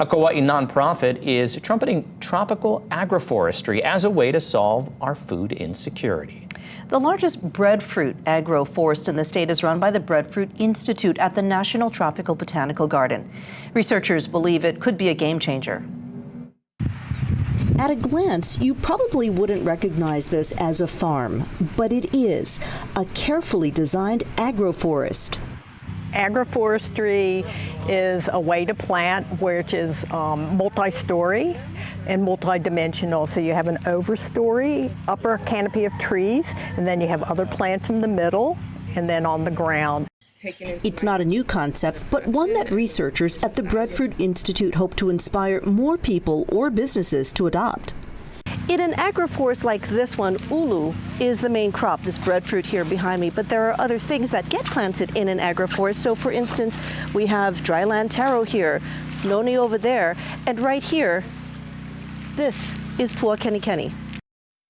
A Kauai nonprofit is trumpeting tropical agroforestry as a way to solve our food insecurity. The largest breadfruit agroforest in the state is run by the Breadfruit Institute at the National Tropical Botanical Garden. Researchers believe it could be a game changer. At a glance, you probably wouldn't recognize this as a farm, but it is a carefully designed agroforest. Agroforestry is a way to plant which is multi-story and multi-dimensional. So you have an overstory, upper canopy of trees, and then you have other plants in the middle and then on the ground. It's not a new concept, but one that researchers at the Breadfruit Institute hope to inspire more people or businesses to adopt. In an agroforest like this one, ulu is the main crop, this breadfruit here behind me, but there are other things that get planted in an agroforest. So for instance, we have dryland taro here, noni over there, and right here, this is pua kenikeni.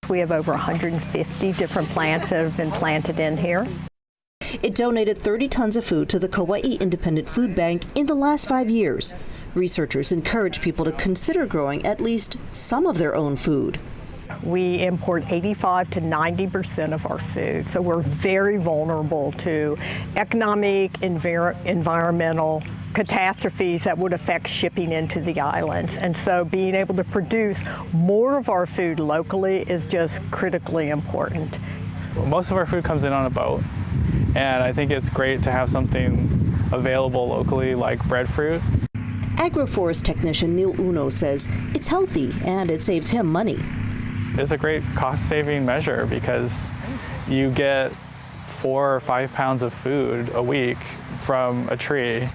We have over 150 different plants that have been planted in here. It donated 30 tons of food to the Kauai Independent Food Bank in the last 5 years. Researchers encourage people to consider growing at least some of their own food. We import 85 to 90% of our food, so we're very vulnerable to economic, environmental catastrophes that would affect shipping into the islands. And so being able to produce more of our food locally is just critically important. Most of our food comes in on a boat, and I think it's great to have something available locally like breadfruit. Agroforest technician Neil Uno says it's healthy and it saves him money. It's a great cost-saving measure because you get 4 or 5 pounds of food a week from a tree.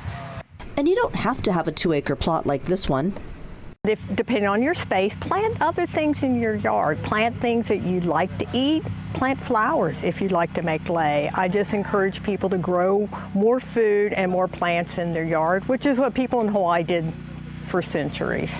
And you don't have to have a 2-acre plot like this one. Depending on your space, plant other things in your yard. Plant things that you like to eat. Plant flowers if you like to make lei. I just encourage people to grow more food and more plants in their yard, which is what people in Hawaii did for centuries.